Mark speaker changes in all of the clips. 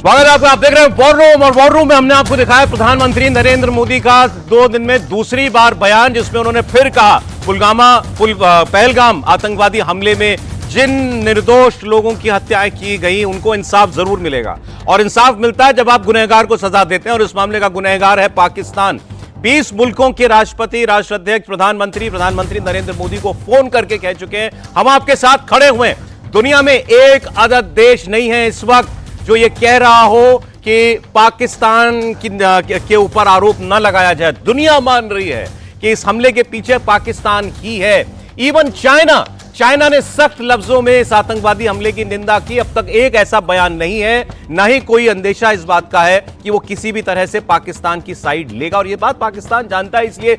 Speaker 1: स्वागत है आपका। आप देख रहे हैं वॉर रूम, और वॉर रूम में हमने आपको दिखाया प्रधानमंत्री नरेंद्र मोदी का 2 दिन में दूसरी बार बयान, जिसमें उन्होंने फिर कहा पहलगाम आतंकवादी हमले में जिन निर्दोष लोगों की हत्याएं की गई उनको इंसाफ जरूर मिलेगा, और इंसाफ मिलता है जब आप गुनहगार को सजा देते हैं, और इस मामले का गुनहगार है पाकिस्तान। 20 मुल्कों के राष्ट्रपति, राष्ट्राध्यक्ष, प्रधानमंत्री नरेंद्र मोदी को फोन करके कह चुके हैं हम आपके साथ खड़े हुए हैं। दुनिया में एक अदद देश नहीं है इस वक्त जो ये कह रहा हो कि पाकिस्तान के ऊपर आरोप न लगाया जाए। दुनिया मान रही है कि इस हमले के पीछे पाकिस्तान ही है। इवन चाइना ने सख्त लफ्जों में इस आतंकवादी हमले की निंदा की। अब तक एक ऐसा बयान नहीं है, ना ही कोई अंदेशा इस बात का है कि वो किसी भी तरह से पाकिस्तान की साइड लेगा, और ये बात पाकिस्तान जानता है, इसलिए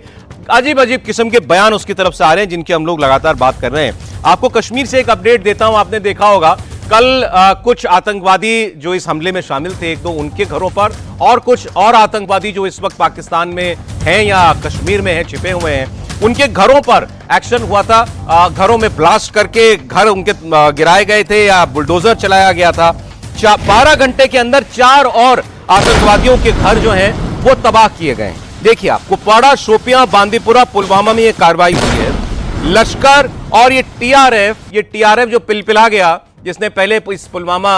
Speaker 1: अजीब अजीब किस्म के बयान उसकी तरफ से आ रहे हैं जिनकी हम लोग लगातार बात कर रहे हैं। आपको कश्मीर से एक अपडेट देता हूं। आपने देखा होगा कल कुछ आतंकवादी जो इस हमले में शामिल थे, एक दो उनके घरों पर, और कुछ और आतंकवादी जो इस वक्त पाकिस्तान में हैं या कश्मीर में हैं, छिपे हुए हैं, उनके घरों पर एक्शन हुआ था। घरों में ब्लास्ट करके घर उनके गिराए गए थे या बुलडोजर चलाया गया था। 12 घंटे के अंदर 4 और आतंकवादियों के घर जो हैं वो तबाह किए गए। देखिए, आप कुपवाड़ा, शोपियां, बांदीपुरा, पुलवामा में ये कार्रवाई हुई है। लश्कर और ये टीआरएफ जो पिलपिला गया, जिसने पहले इस पुलवामा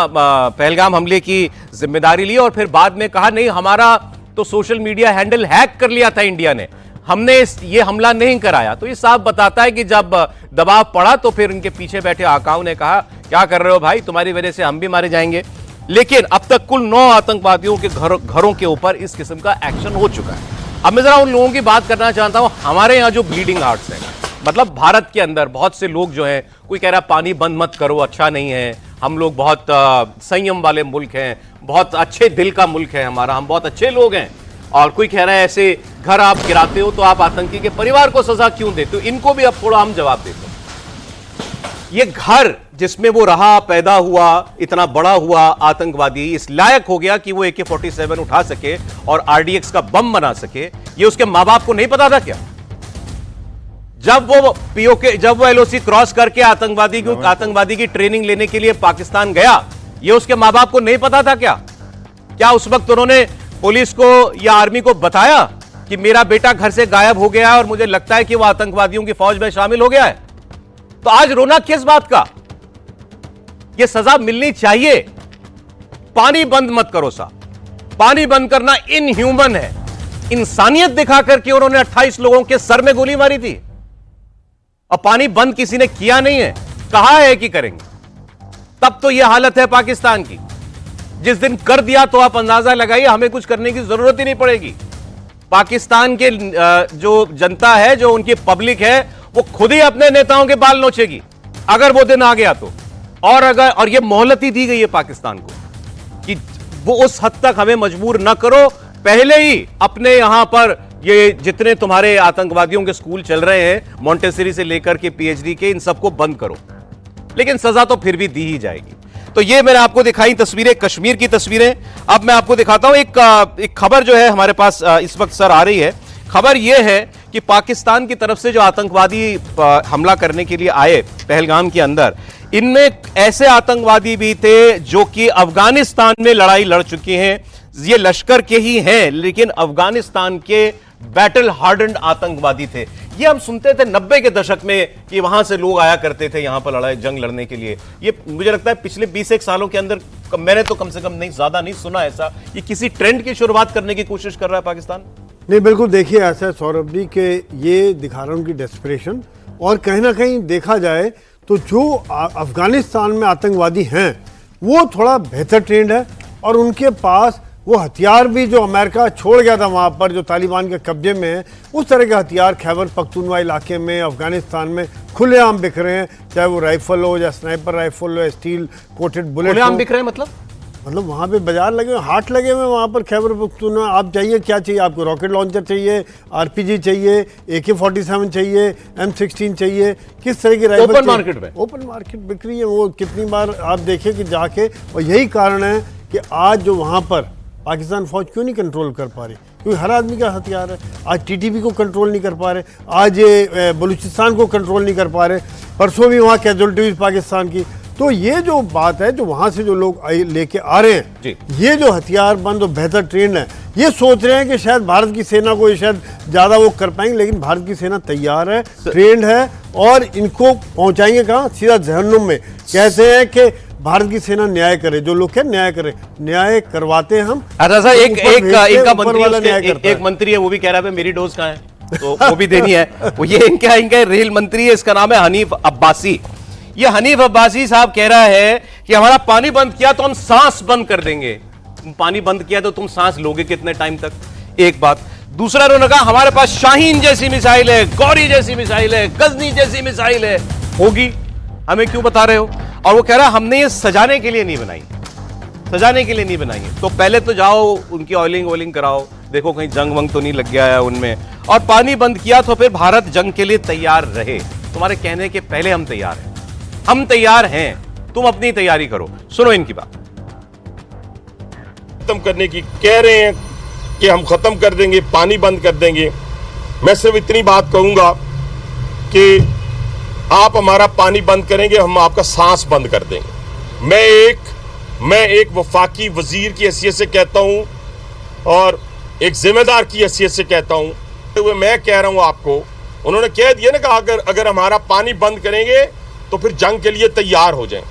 Speaker 1: पहलगाम हमले की जिम्मेदारी ली और फिर बाद में कहा नहीं, हमारा तो सोशल मीडिया हैंडल हैक कर लिया था इंडिया ने, हमने ये हमला नहीं कराया। तो ये साफ बताता है कि जब दबाव पड़ा तो फिर इनके पीछे बैठे आकाओं ने कहा क्या कर रहे हो भाई, तुम्हारी वजह से हम भी मारे जाएंगे। लेकिन अब तक कुल 9 आतंकवादियों के घरों के ऊपर इस किस्म का एक्शन हो चुका है। अब मैं जरा उन लोगों की बात करना चाहता हूं। हमारे यहाँ जो ब्लीडिंग हार्ट्स है, मतलब भारत के अंदर बहुत से लोग जो हैं, कोई कह रहा है पानी बंद मत करो, अच्छा नहीं है, हम लोग बहुत संयम वाले मुल्क हैं, बहुत अच्छे दिल का मुल्क है हमारा, हम बहुत अच्छे लोग हैं, और कोई कह रहा है ऐसे घर आप गिराते हो तो आप आतंकी के परिवार को सजा क्यों देते हो। इनको भी अब थोड़ा हम जवाब देते हो। ये घर जिसमें वो रहा, पैदा हुआ, इतना बड़ा हुआ आतंकवादी इस लायक हो गया कि वो AK-47 उठा सके और RDX का बम बना सके, ये उसके मां बाप को नहीं पता था क्या? जब वो LOC क्रॉस करके आतंकवादी की ट्रेनिंग लेने के लिए पाकिस्तान गया, ये उसके मां बाप को नहीं पता था क्या उस वक्त उन्होंने पुलिस को या आर्मी को बताया कि मेरा बेटा घर से गायब हो गया है और मुझे लगता है कि वो आतंकवादियों की फौज में शामिल हो गया है? तो आज रोना किस बात का? यह सजा मिलनी चाहिए। पानी बंद मत करो साहब, पानी बंद करना इनह्यूमन है। इंसानियत दिखा करके उन्होंने 28 लोगों के सर में गोली मारी थी, और पानी बंद किसी ने किया नहीं है, कहा है कि करेंगे। तब तो यह हालत है पाकिस्तान की। जिस दिन कर दिया तो आप अंदाजा लगाइए, हमें कुछ करने की जरूरत ही नहीं पड़ेगी। पाकिस्तान के जो जनता है, जो उनकी पब्लिक है, वो खुद ही अपने नेताओं के बाल नोचेगी अगर वो दिन आ गया तो। और ये मोहलत ही दी गई है पाकिस्तान को कि वो उस हद तक हमें मजबूर ना करो, पहले ही अपने यहां पर ये जितने तुम्हारे आतंकवादियों के स्कूल चल रहे हैं, मॉन्टेसरी से लेकर के PhD के, इन सबको बंद करो। लेकिन सजा तो फिर भी दी ही जाएगी। तो ये मैंने आपको दिखाई तस्वीरें, कश्मीर की तस्वीरें। अब मैं आपको दिखाता हूं एक खबर जो है हमारे पास इस वक्त सर आ रही है। खबर यह है कि पाकिस्तान की तरफ से जो आतंकवादी हमला करने के लिए आए पहलगाम के अंदर, इनमें ऐसे आतंकवादी भी थे जो कि अफगानिस्तान में लड़ाई लड़ चुके हैं। ये लश्कर के ही हैं, लेकिन अफगानिस्तान के बैटल हार्डन्ड आतंकवादी थे। ये हम सुनते थे 90 के दशक में कि वहां से लोग आया करते थे यहां पर लड़ाई जंग लड़ने के लिए। ये मुझे लगता है पिछले 20 सालों के अंदर मैंने तो कम से कम नहीं, ज्यादा नहीं सुना ऐसा। ये किसी ट्रेंड की शुरुआत करने की कोशिश कर रहा है पाकिस्तान?
Speaker 2: नहीं, बिल्कुल। देखिए, ऐसा है सौरभ जी के ये दिखा रहा हूं उनकी डेस्परेशन, और कहीं ना कहीं देखा जाए तो जो अफगानिस्तान में आतंकवादी हैं वो थोड़ा बेहतर ट्रेंड है, और उनके पास वो हथियार भी जो अमेरिका छोड़ गया था वहाँ पर, जो तालिबान के कब्जे में है, उस तरह के हथियार खैबर पख्तूनवा इलाके में अफगानिस्तान में खुलेआम बिक रहे हैं। चाहे वो राइफल हो या स्नाइपर राइफल हो या स्टील कोटेड बुलेट,
Speaker 1: खुलेआम बिक रहे हैं
Speaker 2: मतलब वहाँ पे बाजार लगे हुए, हाट लगे हुए वहाँ पर खैबर पख्तूनवा। आप चाहिए क्या चाहिए आपको? रॉकेट लॉन्चर चाहिए, RPG चाहिए, AK-47 चाहिए, M16 चाहिए, किस तरह की राइफल?
Speaker 1: ओपन मार्केट में,
Speaker 2: ओपन मार्केट बिक रही है वो। कितनी बार आप देखें कि जाके, और यही कारण है कि आज जो वहाँ पर पाकिस्तान फौज क्यों नहीं कंट्रोल कर पा रही, क्योंकि हर आदमी का हथियार है। आज TTP को कंट्रोल नहीं कर पा रहे, आज ये बलूचिस्तान को कंट्रोल नहीं कर पा रहे, परसों भी वहाँ कैजुअल्टी हुई पाकिस्तान की। तो ये जो बात है, जो वहां से जो लोग लेके आ रहे
Speaker 1: जी।
Speaker 2: हैं, ये जो हथियारबंद और बेहतर ट्रेंड है, ये सोच रहे हैं कि शायद भारत की सेना को शायद ज्यादा वो कर पाएंगे, लेकिन भारत की सेना तैयार है, ट्रेंड है, और इनको पहुंचाएंगे कहाँ? सीधा जहन्नुम में। कहते हैं कि भारत की सेना न्याय करे, जो लोग क्या न्याय करे, न्याय करवाते हैं हम।
Speaker 1: अच्छा सर, एक
Speaker 2: ऊपर भेजते हैं,
Speaker 1: इनका
Speaker 2: ऊपर
Speaker 1: मंत्री
Speaker 2: वाला न्याय करता है।
Speaker 1: एक मंत्री है, वो भी कह रहा है मेरी डोज कहाँ है, तो वो भी देनी है। वो ये इनका रेल मंत्री है, इसका नाम है हनीफ अब्बासी। ये हनीफ अब्बासी साहब कह रहा है कि हमारा पानी बंद किया तो हम सांस बंद कर देंगे। पानी बंद किया तो तुम सांस लोगे कितने टाइम तक? एक बात। दूसरा उन्होंने कहा हमारे पास शाहीन जैसी मिसाइल है, गौरी जैसी मिसाइल है, गजनी जैसी मिसाइल है। होगी, हमें क्यों बता रहे हो? और वो कह रहा है हमने ये सजाने के लिए नहीं बनाई, सजाने के लिए नहीं बनाई है। तो पहले तो जाओ उनकी ऑयलिंग कराओ, देखो कहीं जंग वंग तो नहीं लग गया है उनमें। और पानी बंद किया तो फिर भारत जंग के लिए तैयार रहे। तुम्हारे कहने के पहले हम तैयार हैं, हम तैयार हैं, तुम अपनी तैयारी करो। सुनो इनकी बात।
Speaker 3: खत्म करने की कह रहे हैं कि हम खत्म कर देंगे, पानी बंद कर देंगे। मैं सिर्फ इतनी बात कहूंगा कि आप हमारा पानी बंद करेंगे, हम आपका सांस बंद कर देंगे। मैं एक वफाकी वजीर की हैसियत से कहता हूं और एक जिम्मेदार की हैसियत से कहता हूं, तो मैं कह रहा हूं आपको, उन्होंने कह दिया ना कि अगर हमारा पानी बंद करेंगे तो फिर जंग के लिए तैयार हो जाएं।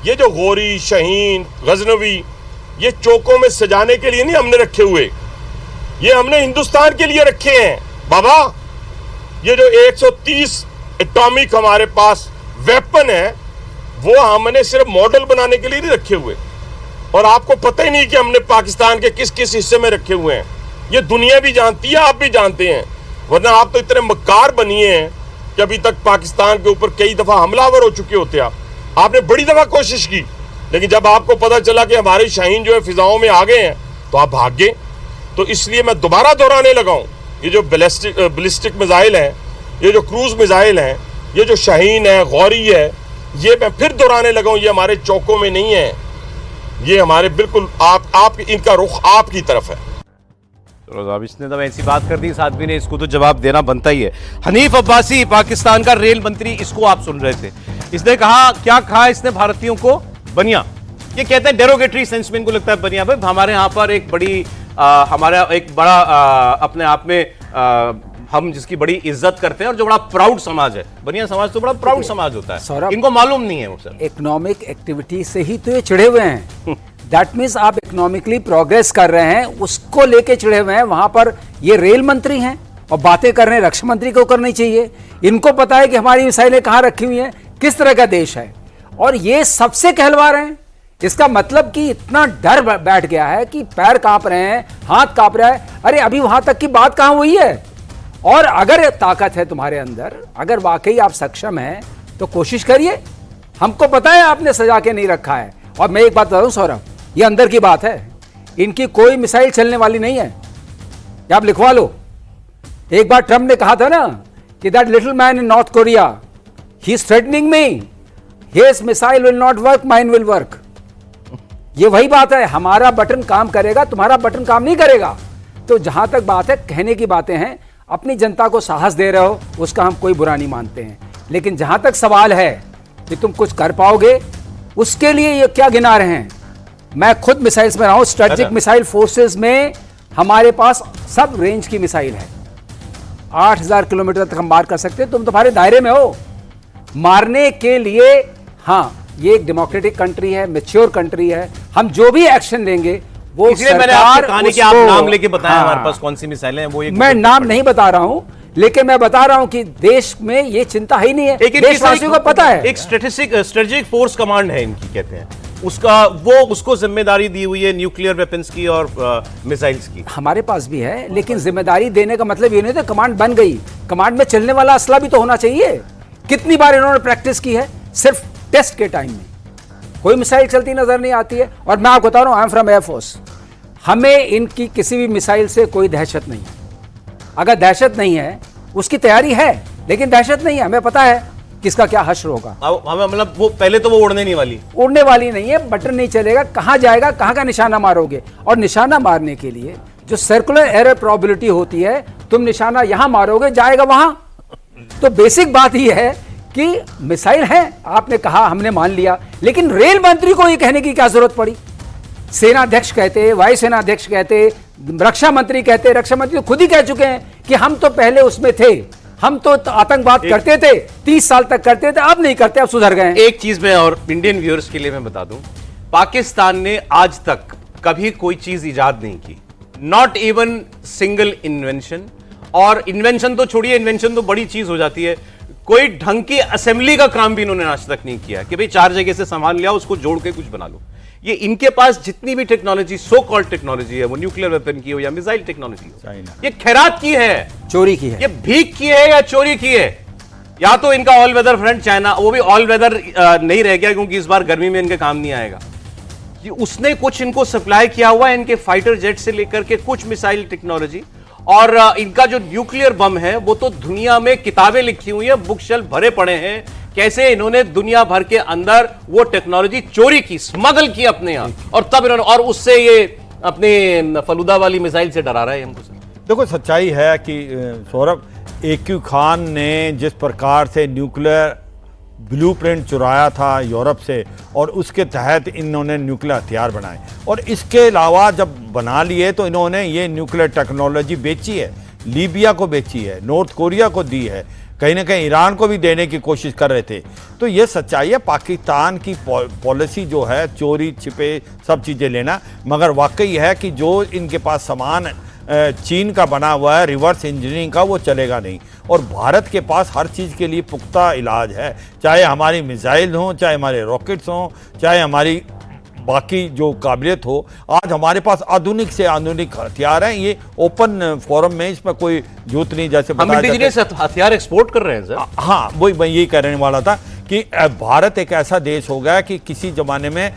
Speaker 3: ये जो गौरी, शाहीन, गजनवी, ये चौकों में सजाने के लिए नहीं हमने रखे हुए, ये हमने हिंदुस्तान के लिए रखे हैं बाबा। ये जो 130 एटॉमिक हमारे पास वेपन है, वो हमने सिर्फ मॉडल बनाने के लिए नहीं रखे हुए। और आपको पता ही नहीं कि हमने पाकिस्तान के किस किस हिस्से में रखे हुए हैं। ये दुनिया भी जानती है, आप भी जानते हैं, वरना आप तो इतने मक्कार बनिए हैं कि अभी तक पाकिस्तान के ऊपर कई दफा हमलावर हो चुके होते। आपने बड़ी दफा कोशिश की, लेकिन जब आपको पता चला कि हमारे शाहीन जो है फिजाओं में आ गए हैं, तो आप भाग गए। तो इसलिए मैं दोबारा दोहराने लगा हूं, ये जो बैलिस्टिक मिसाइल हैं, ये जो क्रूज मिसाइल हैं, ये जो शाहीन है, गौरी है, ये मैं फिर दोहराने लगा हूं, ये हमारे चौकों में नहीं है, ये हमारे बिल्कुल आप इनका रुख आपकी तरफ है।
Speaker 1: अब इसने तो ऐसी बात कर दी इस आदमी ने, इसको तो जवाब देना बनता ही है। हनीफ अब्बासी पाकिस्तान का रेल मंत्री, इसको आप सुन रहे थे। इसने कहा, क्या कहा इसने भारतीयों को? बनिया। ये कहते हैं डेरोगेटरी सेंस में, इनको लगता है बनिया। भाई हमारे यहाँ पर एक बड़ी हमारा एक बड़ा अपने आप में हम जिसकी बड़ी इज्जत करते हैं और जो बड़ा प्राउड समाज है, बनिया समाज तो बड़ा प्राउड समाज होता है। इनको मालूम नहीं है वो सर,
Speaker 4: इकोनॉमिक एक्टिविटी से ही तो ये चिढ़े हुए हैं। दैट मीन्स आप इकोनॉमिकली प्रोग्रेस कर रहे हैं, उसको लेके चिढ़े हुए हैं। वहां पर ये रेल मंत्री हैं और बातें कर रहे हैं, रक्षा मंत्री को करनी चाहिए। इनको पता है कि हमारी मिसाइलें कहां रखी हुई हैं, किस तरह का देश है, और ये सबसे कहलवा रहे हैं। इसका मतलब कि इतना डर बैठ गया है कि पैर कांप रहे हैं, हाथ कांप रहा है। अरे अभी वहां तक की बात कहां हुई है? और अगर ताकत है तुम्हारे अंदर, अगर वाकई आप सक्षम हैं, तो कोशिश करिए। हमको पता है आपने सजा के नहीं रखा है। और मैं एक बात बता दूं सौरभ, ये अंदर की बात है, इनकी कोई मिसाइल चलने वाली नहीं है, या आप लिखवा लो। एक बार ट्रंप ने कहा था ना कि that little man in north Korea, he is threatening me, his missile will not work, mine will work. ये वही बात है, हमारा बटन काम करेगा, तुम्हारा बटन काम नहीं करेगा। तो जहां तक बात है, कहने की बातें हैं, अपनी जनता को साहस दे रहे हो, उसका हम कोई बुरा नहीं मानते हैं। लेकिन जहां तक सवाल है कि तुम कुछ कर पाओगे, उसके लिए ये क्या गिना रहे हैं? मैं खुद मिसाइल्स में रहा हूं, स्ट्रेटेजिक मिसाइल फोर्सेस में हमारे पास सब रेंज की मिसाइल है। 8000 किलोमीटर तक हम मार कर सकते हैं। तुम तुम्हारे दायरे में हो मारने के लिए। हाँ, ये एक डेमोक्रेटिक कंट्री है, मैच्योर कंट्री है, हम जो भी एक्शन लेंगे वो
Speaker 1: इसलिए मैंने आपसे कहा कि आप नाम लेके बताएं हमारे पास कौन सी मिसाइलें हैं। वो
Speaker 4: मैं नाम नहीं बता रहा हूं, लेकिन मैं बता रहा हूं कि देश में ये चिंता ही नहीं है, देशवासियों को पता है।
Speaker 1: एक स्ट्रेटेजिक फोर्स कमांड है इनकी, कहते हैं उसको जिम्मेदारी दी हुई है न्यूक्लियर वेपन्स की और मिसाइल्स की।
Speaker 4: हमारे पास भी है, लेकिन जिम्मेदारी देने का मतलब ये नहीं था कमांड बन गई। कमांड में चलने वाला असला भी तो होना चाहिए। कितनी बार इन्होंने प्रैक्टिस की है, सिर्फ टेस्ट के टाइम में कोई मिसाइल चलती नजर नहीं आती है। और मैं आपको बता रहा हूं, आई एम फ्रॉम एयरफोर्स, हमें इनकी किसी भी मिसाइल से कोई दहशत नहीं है। अगर दहशत नहीं है, उसकी तैयारी है, लेकिन दहशत नहीं है। हमें पता है किसका क्या हश्र होगा।
Speaker 1: हमें मतलब वो पहले तो वो उड़ने नहीं वाली,
Speaker 4: उड़ने वाली नहीं है, बटन नहीं चलेगा, कहां जाएगा, कहां का निशाना मारोगे। और निशाना मारने के लिए जो सर्कुलर एरर प्रोबेबिलिटी होती है, तुम निशाना यहां मारोगे, जाएगा वहां। तो बेसिक बात ही है कि मिसाइल है, आपने कहा, हमने मान लिया, लेकिन रेल मंत्री को ये कहने की क्या जरूरत पड़ी? सेनाध्यक्ष कहते, वायुसेना अध्यक्ष कहते, रक्षा मंत्री कहते, रक्षा मंत्री तो खुद ही कह चुके हैं कि हम तो पहले उसमें थे, हम तो आतंकवाद करते थे, 30 साल तक करते थे, अब नहीं करते, अब सुधर गए।
Speaker 1: एक चीज मैं और इंडियन व्यूअर्स के लिए मैं बता दूं, पाकिस्तान ने आज तक कभी कोई चीज इजाद नहीं की, नॉट इवन सिंगल इन्वेंशन। और इन्वेंशन तो छोड़िए, इन्वेंशन तो बड़ी चीज हो जाती है, कोई ढंग की असेंबली का काम भी इन्होंने आज तक नहीं किया कि भाई 4 जगह से सामान लिया, उसको जोड़ के कुछ बना लो। ये इनके पास जितनी भी टेक्नोलॉजी, सो कॉल्ड टेक्नोलॉजी है, वो न्यूक्लियर वेपन की हो या मिसाइल टेक्नोलॉजी हो, ये खैरात की है,
Speaker 4: चोरी की है,
Speaker 1: ये भीख की है या चोरी की है। या तो इनका ऑल वेदर फ्रंट चाइना, वो भी ऑल वेदर नहीं रह गया क्योंकि इस बार गर्मी में इनके काम नहीं आएगा। उसने कुछ इनको सप्लाई किया हुआ है, इनके फाइटर जेट से लेकर के कुछ मिसाइल टेक्नोलॉजी, और इनका जो न्यूक्लियर बम है वो तो दुनिया में किताबें लिखी हुई है, बुक शेल्फ भरे पड़े हैं, कैसे इन्होंने दुनिया भर के अंदर वो टेक्नोलॉजी चोरी की, स्मगल की अपने यहां, और तब इन्होंने, और उससे ये अपने फलूदा वाली मिसाइल से डरा रहा है हमको।
Speaker 5: देखो सच्चाई है कि सौरभ, AQ खान ने जिस प्रकार से न्यूक्लियर ब्लूप्रिंट चुराया था यूरोप से, और उसके तहत इन्होंने न्यूक्लियर हथियार बनाए, और इसके अलावा जब बना लिए तो इन्होंने ये न्यूक्लियर टेक्नोलॉजी बेची है, लीबिया को बेची है, नॉर्थ कोरिया को दी है, कहीं ना कहीं ईरान को भी देने की कोशिश कर रहे थे। तो ये सच्चाई है, पाकिस्तान की पॉलिसी जो है चोरी छिपे सब चीज़ें लेना, मगर वाकई है कि जो इनके पास सामान चीन का बना हुआ है रिवर्स इंजीनियरिंग का, वो चलेगा नहीं। और भारत के पास हर चीज़ के लिए पुख्ता इलाज है, चाहे हमारी मिसाइल हों, चाहे हमारे रॉकेट्स हों, चाहे हमारी बाकी जो काबिलियत हो। आज हमारे पास आधुनिक से आधुनिक हथियार हैं, ये ओपन फोरम में, इसमें कोई जरूरत नहीं। जैसे
Speaker 1: हम इंडिजिनियस हथियार एक्सपोर्ट कर रहे हैं सर।
Speaker 5: हाँ, वही मैं यही कहने वाला था कि भारत एक ऐसा देश हो गया कि किसी जमाने में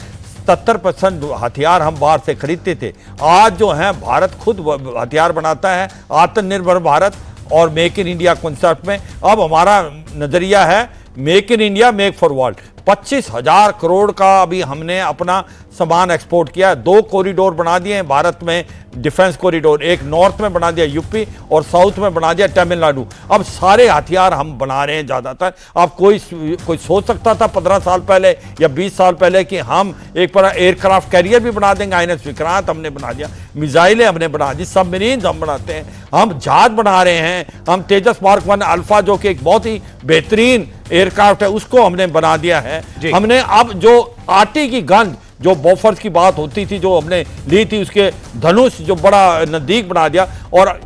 Speaker 5: 70% हथियार हम बाहर से खरीदते थे, आज जो है भारत खुद हथियार बनाता है, आत्मनिर्भर भारत और मेक इन इंडिया कॉन्सेप्ट में। अब हमारा नजरिया है make in India, make for world. 25,000 crore का अभी हमने अपना सामान एक्सपोर्ट किया। 2 कॉरिडोर बना दिए हैं भारत में, डिफेंस कॉरिडोर, एक नॉर्थ में बना दिया यूपी और साउथ में बना दिया तमिलनाडु। अब सारे हथियार हम बना रहे हैं ज़्यादातर। अब कोई सोच सकता था 15 साल पहले या 20 साल पहले कि हम एक पर एयरक्राफ्ट कैरियर भी बना देंगे? INS विक्रांत हमने बना दिया, मिसाइलें हमने बना दी, सबमरीन हम बनाते हैं, हम जहाज बना रहे हैं, हम तेजस मार्क 1 अल्फा जो कि एक बहुत ही बेहतरीन एयरक्राफ्ट है उसको हमने बना दिया है। हमने अब जो आटी की गन, जो बॉफर्स की बात होती थी जो हमने ली थी, उसके धनुष जो बड़ा नजदीक बना दिया, और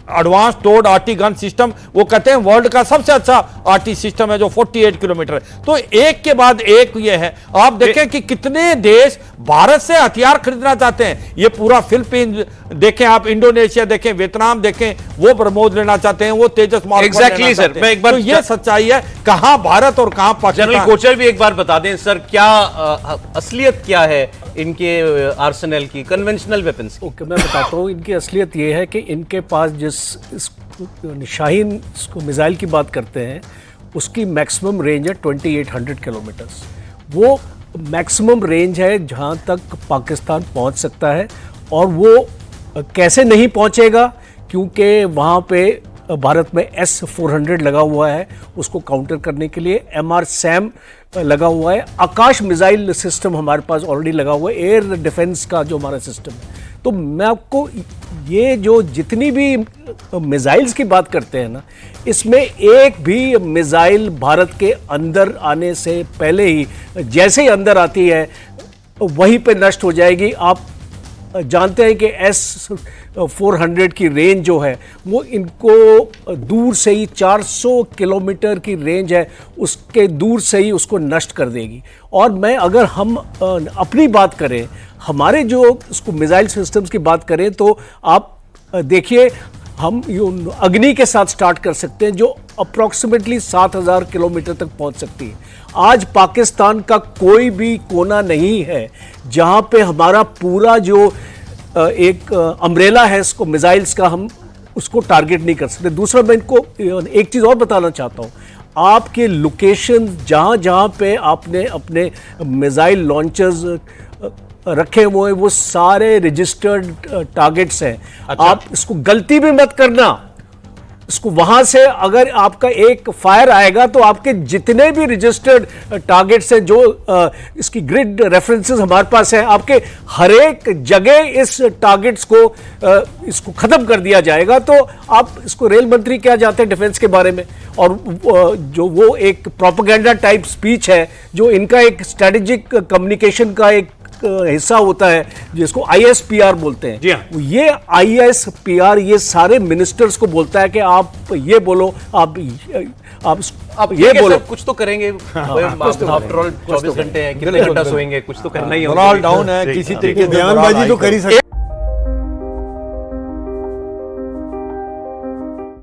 Speaker 5: advance towed RT gun system, वो कहते हैं वर्ल्ड का सबसे अच्छा आरटी सिस्टम है जो 48 किलोमीटर है। तो एक के बाद एक ये है। आप देखें कि कितने देश भारत से हथियार खरीदना चाहते हैं। ये पूरा फिलीपींस देखें, आप इंडोनेशिया देखें, वियतनाम देखें, वो ब्रह्मोस लेना चाहते हैं, वो तेजस मार्क
Speaker 1: एग्जैक्टली सर। मैं एक बार,
Speaker 5: तो ये सच्चाई है, कहां भारत और कहां पाकिस्तान।
Speaker 1: जनरल कोचर भी एक बार बता दें सर, क्या असलियत क्या है इनके आर्सेनल की, कन्वेंशनल वेपन्स की?
Speaker 6: ओके, मैं बताता हूँ। इनकी असलियत ये है कि इनके पास जिस शाहीन मिसाइल की बात करते हैं, उसकी मैक्सिमम रेंज है 2800 किलोमीटर्स। वो मैक्सिमम रेंज है जहाँ तक पाकिस्तान पहुँच सकता है, और वो कैसे नहीं पहुँचेगा, क्योंकि वहाँ पे भारत में S-400 लगा हुआ है उसको काउंटर करने के लिए, MR-SAM लगा हुआ है, आकाश मिसाइल सिस्टम हमारे पास ऑलरेडी लगा हुआ है, एयर डिफेंस का जो हमारा सिस्टम है। तो मैं आपको ये जो जितनी भी मिसाइल्स की बात करते हैं ना, इसमें एक भी मिसाइल भारत के अंदर आने से पहले ही, जैसे ही अंदर आती है वहीं पे नष्ट हो जाएगी। आप जानते हैं कि S-400 की रेंज जो है वो इनको दूर से ही 400 किलोमीटर की रेंज है, उसके दूर से ही उसको नष्ट कर देगी। और मैं अगर हम अपनी बात करें, हमारे जो उसको मिसाइल सिस्टम्स की बात करें, तो आप देखिए हम अग्नि के साथ स्टार्ट कर सकते हैं जो अप्रॉक्सीमेटली 7000 किलोमीटर तक पहुंच सकती है। आज पाकिस्तान का कोई भी कोना नहीं है जहां पे हमारा पूरा जो एक अम्ब्रेला है इसको मिसाइल्स का, हम उसको टारगेट नहीं कर सकते। दूसरा, मैं इनको एक चीज़ और बताना चाहता हूं, आपके लोकेशन जहां जहां पे आपने अपने मिसाइल लॉन्चर्स रखे हुए हैं वो सारे रजिस्टर्ड टारगेट्स हैं। अच्छा। आप इसको गलती भी मत करना इसको वहां से अगर आपका एक फायर आएगा तो आपके जितने भी रजिस्टर्ड टारगेट्स हैं, जो इसकी ग्रिड रेफरेंसेस हमारे पास है, आपके हर एक जगह इस टारगेट्स को इसको खत्म कर दिया जाएगा। तो आप इसको रेल मंत्री क्या जानते हैं डिफेंस के बारे में? और जो वो एक प्रोपेगेंडा टाइप स्पीच है, जो इनका एक स्ट्रेटेजिक कम्युनिकेशन का एक हिस्सा होता है जिसको ISPR बोलते हैं।
Speaker 1: जी हाँ।
Speaker 6: ये ISPR ये सारे मिनिस्टर्स को बोलता है कि आप ये बोलो, आप ये बोलो,
Speaker 1: कुछ तो करेंगे। आफ्टर ऑल 24 घंटे हैं, कितने घंटा सोएंगे, कुछ तो करना ही है।
Speaker 5: मोरल डाउन है किसी तरीके से,
Speaker 2: बयानबाजी तो कर ही सकते